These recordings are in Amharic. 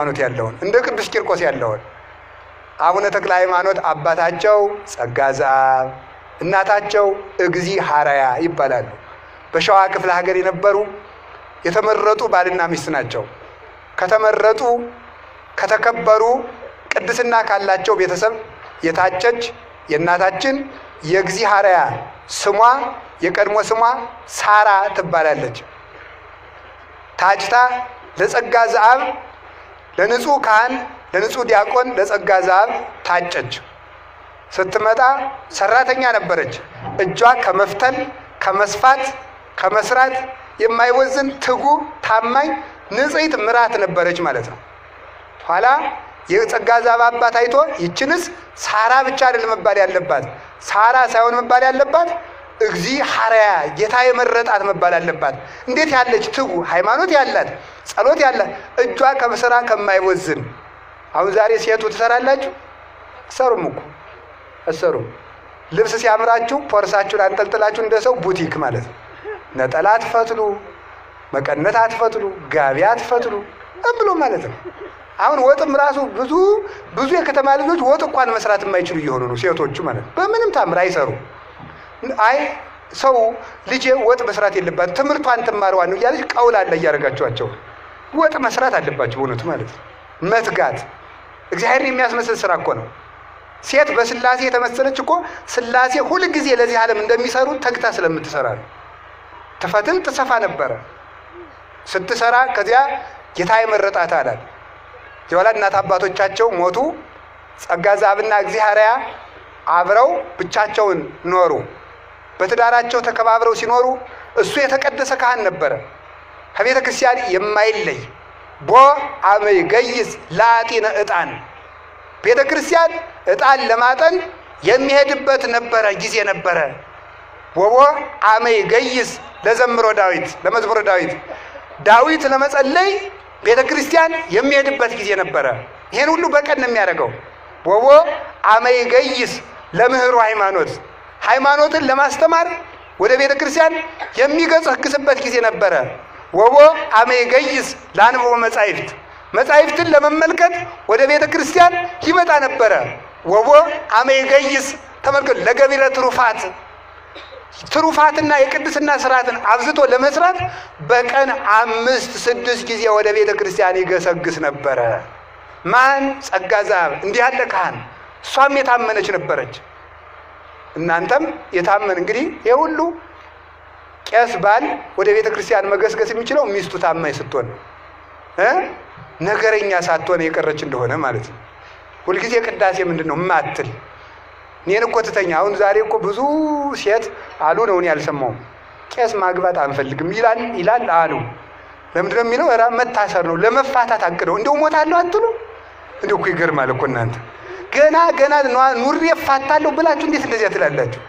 ሃይማኖት ያለውን እንደ ቅዱስ ቂርቆስ ያለውን አቡነ ተክለ ሃይማኖት አባታቸው ጸጋ ዘአብ እናታቸው እግዚአብሔር ይባላሉ። በሸዋ ክፍለ ሀገር የነበሩ የተመረጡ ባልና ሚስት ናቸው። ከተመረጡ ከተከበሩ ቅድስና ካላቸው ቤተሰብ የታጨች የእናታችን የእግዚአብሔር ስሟ የቀድሞ ስሟ ሳራ ትባላለች። ታጭታ ለጸጋ ዘአብ ለንጹህ ካህን ለንጹህ ዲያቆን ለጸጋ ዘአብ ታጨች። ስትመጣ ሰራተኛ ነበረች። እጇ ከመፍተል ከመስፋት ከመስራት የማይወዝን ትጉ ታማኝ ንጽሕት ምራት ነበረች ማለት ነው። ኋላ የጸጋ ዘአብ አባት አይቶ ይችንስ ሳራ ብቻ አይደል መባል ያለባት፣ ሳራ ሳይሆን መባል ያለባት እግዚአብሔር ጌታ የመረጣት መባል አለባት። እንዴት ያለች ትጉ ሃይማኖት ያላት ጸሎት ያላት እጇ ከመስራ ከማይወዝን። አሁን ዛሬ ሴቱ ትሰራላችሁ? አሰሩም እኮ አሰሩም። ልብስ ሲያምራችሁ ፖርሳችሁን አንጠልጥላችሁ እንደሰው ቡቲክ ማለት ነው። ነጠላ አትፈትሉ፣ መቀነት አትፈትሉ፣ ጋቢ አትፈትሉ ብሎ ማለት ነው። አሁን ወጥም ራሱ ብዙ የከተማ ልጆች ወጥ እንኳን መስራት የማይችሉ እየሆኑ ነው ሴቶቹ ማለት ነው። በምንም ታምር አይሰሩ። አይ ሰው ልጄ ወጥ መስራት የለባት ትምህርቷን ትማርዋ ነው እያለች ቀውል አለ እያደረጋቸዋቸው። ወጥ መስራት አለባቸው በእውነቱ ማለት ነው። መትጋት እግዚአብሔርን የሚያስመስል ስራ እኮ ነው። ሴት በስላሴ የተመሰለች እኮ ስላሴ ሁል ጊዜ ለዚህ ዓለም እንደሚሰሩ ተግታ ስለምትሰራ ነው። ትፈትን ትሰፋ ነበረ ስትሰራ። ከዚያ ጌታ የመረጣት አላት። የኋላ እናት አባቶቻቸው ሞቱ። ጸጋ ዘአብና እግዚአብሔር አብረው ብቻቸውን ኖሩ። በትዳራቸው ተከባብረው ሲኖሩ እሱ የተቀደሰ ካህን ነበረ፣ ከቤተ ክርስቲያን የማይለይ ቦ አመይ ገይስ ላጢነ ዕጣን፣ ቤተ ክርስቲያን ዕጣን ለማጠን የሚሄድበት ነበረ ጊዜ ነበረ። ወቦ አመይ ገይስ ለዘምሮ ዳዊት ለመዝሙረ ዳዊት ለመጸለይ ቤተ ክርስቲያን የሚሄድበት ጊዜ ነበረ። ይሄን ሁሉ በቀን ነው የሚያደርገው። ወቦ አመይ ገይስ ለምህሩ ሃይማኖትን ለማስተማር ወደ ቤተ ክርስቲያን የሚገሰግስበት ጊዜ ነበረ። ወቦ አመይ ገይስ ለአንብቦ መጻሕፍትን ለመመልከት ወደ ቤተ ክርስቲያን ይመጣ ነበረ። ወቦ አመይ ገይስ ተመልከቱ ለገቢረ ትሩፋትና የቅድስና ስርዓትን አብዝቶ ለመስራት በቀን 5-6 ጊዜ ወደ ቤተ ክርስቲያን ይገሰግስ ነበረ። ማን? ጸጋ ዘአብ። እንዲህ ያለ ካህን። እሷም የታመነች ነበረች። እናንተም የታመን እንግዲህ የሁሉ ቄስ ባል ወደ ቤተ ክርስቲያን መገስገስ የሚችለው ሚስቱ ታማኝ ስትሆን ነገረኛ ሳትሆን የቀረች እንደሆነ ማለት ነው። ሁልጊዜ ቅዳሴ ምንድን ነው ማትል እኔን እኮ ትተኛ። አሁን ዛሬ እኮ ብዙ ሴት አሉ ነው እኔ ያልሰማሁም። ቄስ ማግባት አንፈልግም ይላል አሉ። ለምንድን ነው የሚለው? ራ መታሰር ነው ለመፋታት አቅደው እንደው ሞታለሁ አትሉ? እንደው እኮ ይገርማል እኮ እናንተ ገና ኑሬ እፋታለሁ ብላችሁ እንዴት እንደዚያ ትላላችሁ?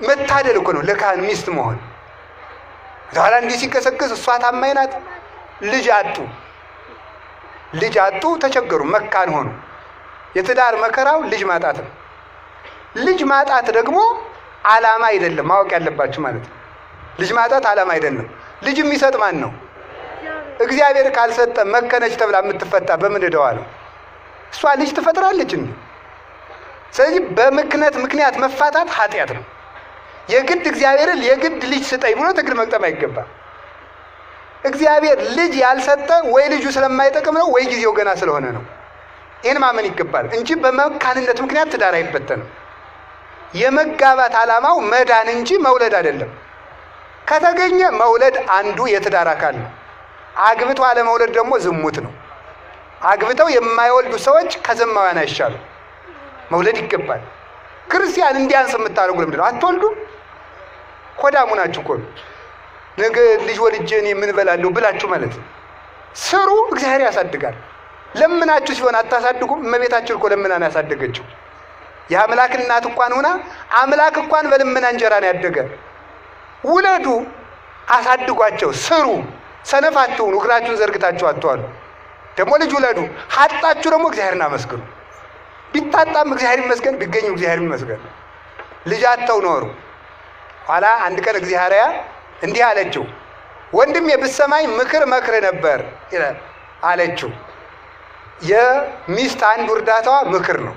መታደል እኮ ነው ለካህን ሚስት መሆን። ዛሬ እንዲህ ሲቀሰቅስ እሷ ታማኝ ናት። ልጅ አጡ ተቸገሩ፣ መካን ሆኑ። የትዳር መከራው ልጅ ማጣት ነው። ልጅ ማጣት ደግሞ ዓላማ አይደለም፣ ማወቅ ያለባችሁ ማለት ነው። ልጅ ማጣት ዓላማ አይደለም። ልጅ የሚሰጥ ማን ነው? እግዚአብሔር ካልሰጠ መከነች ተብላ የምትፈታ በምን ዕዳዋ ነው? እሷ ልጅ ትፈጥራለች እንዴ? ስለዚህ ምክንያት መፋታት ኃጢአት ነው። የግድ እግዚአብሔርን የግድ ልጅ ስጠኝ ብሎ ትግል መቅጠም አይገባም። እግዚአብሔር ልጅ ያልሰጠ ወይ ልጁ ስለማይጠቅም ነው ወይ ጊዜው ገና ስለሆነ ነው። ይህን ማመን ይገባል እንጂ በመካንነት ምክንያት ትዳር አይበተንም። የመጋባት ዓላማው መዳን እንጂ መውለድ አይደለም። ከተገኘ መውለድ አንዱ የትዳር አካል ነው። አግብቶ አለመውለድ ደግሞ ዝሙት ነው። አግብተው የማይወልዱ ሰዎች ከዘማውያን አይሻሉ። መውለድ ይገባል። ክርስቲያን እንዲያንስ የምታደርጉ ለምንድን ነው? አትወልዱም? ኮዳሙ ናችሁ እኮ። ነገ ልጅ ወልጄ እኔ ምን እበላለሁ ብላችሁ ማለት ነው። ስሩ፣ እግዚአብሔር ያሳድጋል። ለምናችሁ ሲሆን አታሳድጉም? እመቤታችን እኮ ለምናን ያሳደገችው። የአምላክ እናት እንኳን ሆና አምላክ እንኳን በልመና እንጀራ ነው ያደገ። ውለዱ፣ አሳድጓቸው፣ ስሩ፣ ሰነፍ አትሁኑ፣ እግራችሁን ዘርግታችሁ አትዋሉ። ደግሞ ልጅ ውለዱ። ሀጣችሁ ደግሞ እግዚአብሔርን አመስግኑ። ቢታጣም እግዚአብሔር ይመስገን፣ ቢገኙ እግዚአብሔር ይመስገን። ልጅ አጥተው ኖሩ። ኋላ አንድ ቀን እግዚአብሔር እንዲህ አለችው፣ ወንድሜ ብትሰማኝ ምክር መክር ነበር አለችው። የሚስት አንዱ እርዳታዋ ምክር ነው።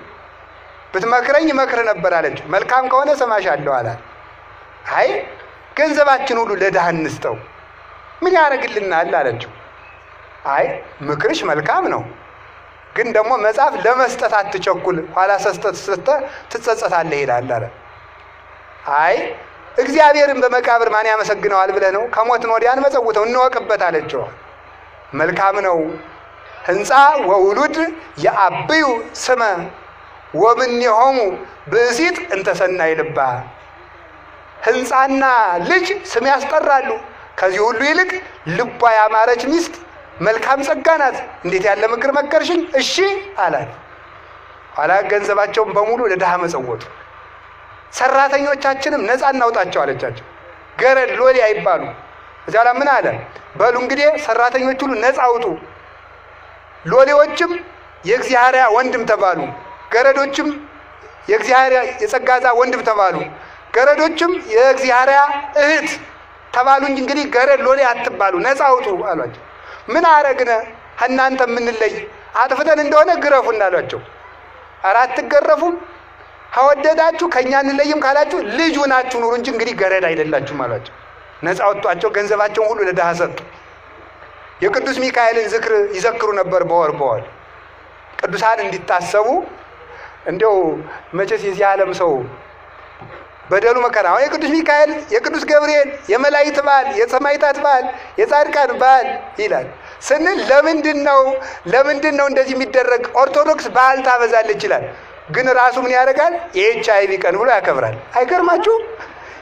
ብትመክረኝ እመክር ነበር አለችው። መልካም ከሆነ ሰማሻለሁ አላት። አይ ገንዘባችን ሁሉ ለድሃ እንስጠው ምን ያደርግልናል አለችው። አይ ምክርሽ መልካም ነው፣ ግን ደግሞ መጽሐፍ ለመስጠት አትቸኩል፣ ኋላ ሰስተህ ትጸጸታለህ ይላል አለ። አይ እግዚአብሔርን በመቃብር ማን ያመሰግነዋል ብለህ ነው? ከሞትን ወዲያ እንመጸውተው እንወቅበት አለችው። መልካም ነው። ህንፃ ወውሉድ የአብዩ ስመ ወምኔሆሙ ብእሲት እንተሰናይ ልባ። ህንፃና ልጅ ስም ያስጠራሉ። ከዚህ ሁሉ ይልቅ ልቧ ያማረች ሚስት መልካም ጸጋ ናት። እንዴት ያለ ምክር መከርሽኝ? እሺ አላት። ኋላ ገንዘባቸውን በሙሉ ለድሃ መጸወቱ። ሰራተኞቻችንም ነፃ እናውጣቸው አለቻቸው። ገረድ ሎሌ አይባሉ። እዚያ ላይ ምን አለ? በሉ እንግዲህ ሰራተኞች ሁሉ ነፃ አውጡ። ሎሌዎችም የእግዚአብሔር ወንድም ተባሉ፣ ገረዶችም የእግዚአብሔር የጸጋዛ ወንድም ተባሉ፣ ገረዶችም የእግዚአብሔር እህት ተባሉ እንጂ እንግዲህ ገረድ ሎሌ አትባሉ፣ ነፃ አውጡ አሏቸው። ምን አረግነ እናንተ የምንለይ? አጥፍተን እንደሆነ ግረፉ እንዳሏቸው። ኧረ አትገረፉም፣ ከወደዳችሁ ከእኛ እንለይም ካላችሁ ልጅ ሆናችሁ ኑሩ እንጂ እንግዲህ ገረድ አይደላችሁም አሏቸው። ነፃ ወጧቸው። ገንዘባቸውን ሁሉ ለድሃ ሰጡ። የቅዱስ ሚካኤልን ዝክር ይዘክሩ ነበር በወር በወር ቅዱሳን እንዲታሰቡ። እንዲያው መቼስ የዚህ ዓለም ሰው በደሉ መከራ። አሁን የቅዱስ ሚካኤል፣ የቅዱስ ገብርኤል፣ የመላእክት በዓል፣ የሰማዕታት በዓል፣ የጻድቃን በዓል ይላል ስንል ለምንድን ነው እንደዚህ የሚደረግ? ኦርቶዶክስ በዓል ታበዛለች ይላል። ግን ራሱ ምን ያደርጋል? የኤችአይቪ ቀን ብሎ ያከብራል። አይገርማችሁም?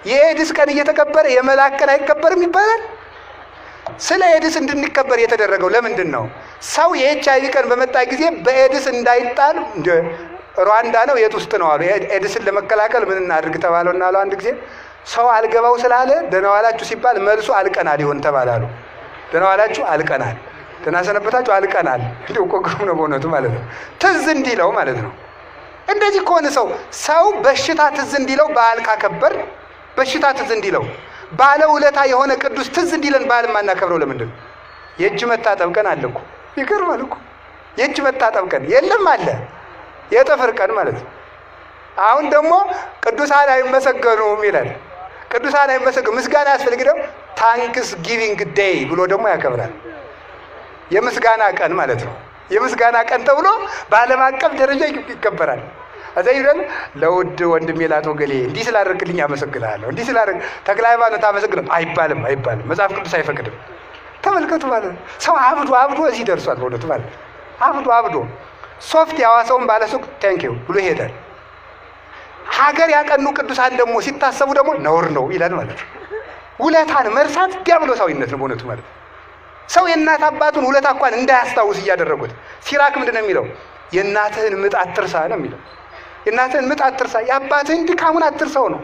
የኤድስ ቀን እየተከበረ የመላክ ቀን አይከበርም ይባላል። ስለ ኤድስ እንድንከበር የተደረገው ለምንድን ነው? ሰው የኤችአይቪ ቀን በመጣ ጊዜ በኤድስ እንዳይጣል ሩዋንዳ ነው የት ውስጥ ነው አሉ። ኤድስን ለመከላከል ምን እናድርግ ተባለውና አሉ አንድ ጊዜ ሰው አልገባው ስላለ ደህና ዋላችሁ ሲባል መልሱ አልቀናል ይሆን ተባላሉ። ደህና ዋላችሁ አልቀናል፣ ደህና ሰነበታችሁ አልቀናል። እንዲሁ እኮ ግሩም ነው በእውነቱ ማለት ነው። ትዝ እንዲለው ማለት ነው። እንደዚህ ከሆነ ሰው በሽታ ትዝ እንዲለው በዓል ካከበር በሽታ ትዝ እንዲለው ባለ ውለታ የሆነ ቅዱስ ትዝ እንዲለን በዓል ማናከብረው ለምንድን ነው? የእጅ መታጠብ ቀን አለ እኮ። ይገርማል እኮ። የእጅ መታጠብ ቀን የለም አለ። የጥፍር ቀን ማለት ነው። አሁን ደግሞ ቅዱሳን አይመሰገኑም ይላል። ቅዱሳን አይመሰገኑ ምስጋና ያስፈልግ ደግሞ ታንክስ ጊቪንግ ዴይ ብሎ ደግሞ ያከብራል። የምስጋና ቀን ማለት ነው። የምስጋና ቀን ተብሎ በዓለም አቀፍ ደረጃ ይከበራል። እዛ ይደል ለውድ ወንድሜ ላቶ ገሌ እንዲህ ስላደረግልኝ አመሰግናለሁ፣ እንዲህ ስላደረግ ተክለ ሃይማኖት አመሰግናለሁ አይባልም። መጽሐፍ ቅዱስ አይፈቅድም። ተመልከቱ ማለት ነው። ሰው አብዶ እዚህ ደርሷል በእውነቱ ማለት አብዶ ሶፍት ያዋሰውን ባለሱቅ ቴንኪው ብሎ ይሄዳል። ሀገር ያቀኑ ቅዱሳን ደግሞ ሲታሰቡ ደግሞ ነውር ነው ይላል ማለት ነው። ውለታን መርሳት ዲያብሎሳዊነት ነው በእውነቱ ማለት ነው። ሰው የእናት አባቱን ውለታ እንኳን እንዳያስታውስ እያደረጉት። ሲራክ ምንድን ነው የሚለው? የእናትህን ምጥ አትርሳ ነው የሚለው። የእናትህን ምጥ አትርሳ፣ የአባትህን ድካሙን አትርሳው ነው።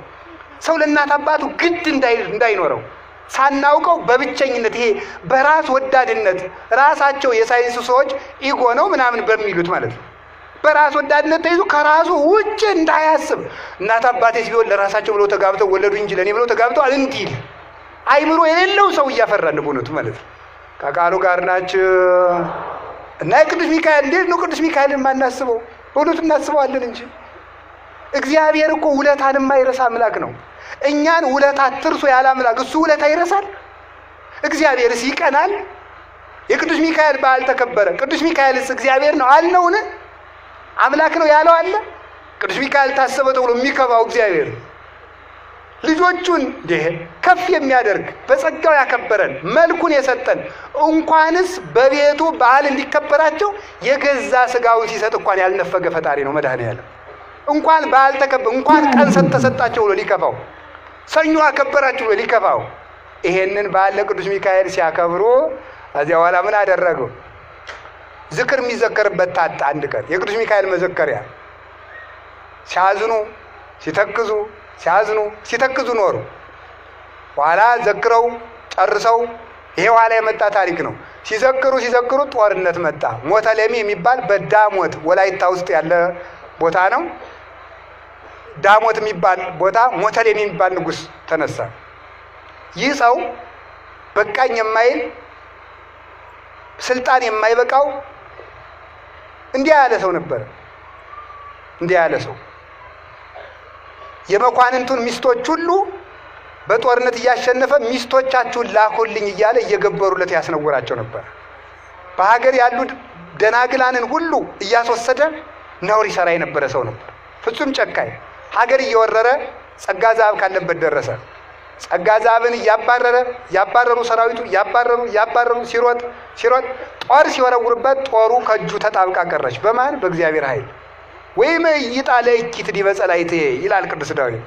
ሰው ለእናት አባቱ ግድ እንዳይኖረው ሳናውቀው በብቸኝነት ይሄ በራስ ወዳድነት ራሳቸው የሳይንሱ ሰዎች ኢጎ ነው ምናምን በሚሉት ማለት ነው። በራስ ወዳድነት ተይዞ ከራሱ ውጭ እንዳያስብ እናት አባቴ ሲሆን ለራሳቸው ብለው ተጋብተው ወለዱ እንጂ ለኔ ብለው ተጋብተው እንዲል አይምሮ የሌለው ሰው እያፈራን በእውነቱ ማለት ነው። ከቃሉ ጋር ናችሁ እና የቅዱስ ሚካኤል እንዴት ነው ቅዱስ ሚካኤልን ማናስበው? በእውነቱ እናስበዋለን እንጂ እግዚአብሔር እኮ ውለታን የማይረሳ አምላክ ነው። እኛን ውለታ አትርሱ ያለ አምላክ እሱ ውለታ ይረሳል? እግዚአብሔርስ ይቀናል? የቅዱስ ሚካኤል በዓል ተከበረ። ቅዱስ ሚካኤልስ እግዚአብሔር ነው አልነውን? አምላክ ነው ያለው አለ? ቅዱስ ሚካኤል ታሰበ ተብሎ የሚከባው እግዚአብሔር ልጆቹን ከፍ የሚያደርግ በጸጋው ያከበረን መልኩን የሰጠን እንኳንስ በቤቱ በዓል እንዲከበራቸው የገዛ ስጋውን ሲሰጥ እንኳን ያልነፈገ ፈጣሪ ነው መድኃኔዓለም። እንኳን በዓል እንኳን ቀን ተሰጣቸው ብሎ ሊከፋው፣ ሰኞ አከበራችሁ ብሎ ሊከፋው፣ ይሄንን በዓል ለቅዱስ ሚካኤል ሲያከብሩ እዚያ በኋላ ምን አደረገው? ዝክር የሚዘከርበት ታጣ። አንድ ቀን የቅዱስ ሚካኤል መዘከሪያ ሲያዝኑ ሲተክዙ ሲያዝኑ ሲተክዙ ኖሩ። ኋላ ዘክረው ጨርሰው ይሄ ኋላ የመጣ ታሪክ ነው። ሲዘክሩ ጦርነት መጣ። ሞተሌሚ የሚባል በዳሞት ወላይታ ውስጥ ያለ ቦታ ነው። ዳሞት የሚባል ቦታ ሞተሌሚ የሚባል ንጉስ ተነሳ። ይህ ሰው በቃኝ የማይል ስልጣን የማይበቃው እንዲህ ያለ ሰው ነበር። እንዲህ ያለ ሰው የመኳንንቱን ሚስቶች ሁሉ በጦርነት እያሸነፈ ሚስቶቻችሁን ላኩልኝ እያለ እየገበሩለት ያስነውራቸው ነበር። በሀገር ያሉ ደናግላንን ሁሉ እያስወሰደ ነውር ይሰራ የነበረ ሰው ነበር። ፍጹም ጨካኝ። ሀገር እየወረረ ጸጋ ዘአብ ካለበት ደረሰ። ጸጋ ዘአብን ያባረሩ ሰራዊቱ ያባረሩ ሲሮጥ ጦር ሲወረውርበት ጦሩ ከእጁ ተጣብቃ ቀረች። በማን? በእግዚአብሔር ኃይል። ወይም ይጣለ እኪት ዲበ ጸላእትየ ይላል ቅዱስ ዳዊት።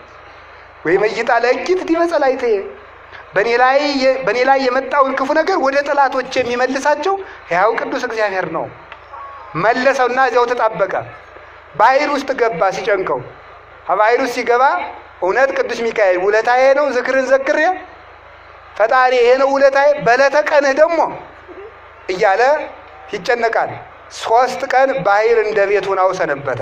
ወይም ይጣለ እኪት ዲበ ጸላእትየ፣ በእኔ ላይ የመጣውን ክፉ ነገር ወደ ጠላቶች የሚመልሳቸው ሕያው ቅዱስ እግዚአብሔር ነው። መለሰውና እዚያው ተጣበቀ። ባህር ውስጥ ገባ ሲጨንቀው። ባህር ውስጥ ሲገባ እውነት ቅዱስ ሚካኤል ውለታዬ ነው ዝክርን ዘክሬ ፈጣሪ ይሄ ነው ውለታዬ በዕለተ ቀንህ ደግሞ እያለ ይጨነቃል። 3 ቀን ባህር እንደ ቤቱ ነው ሰነበተ።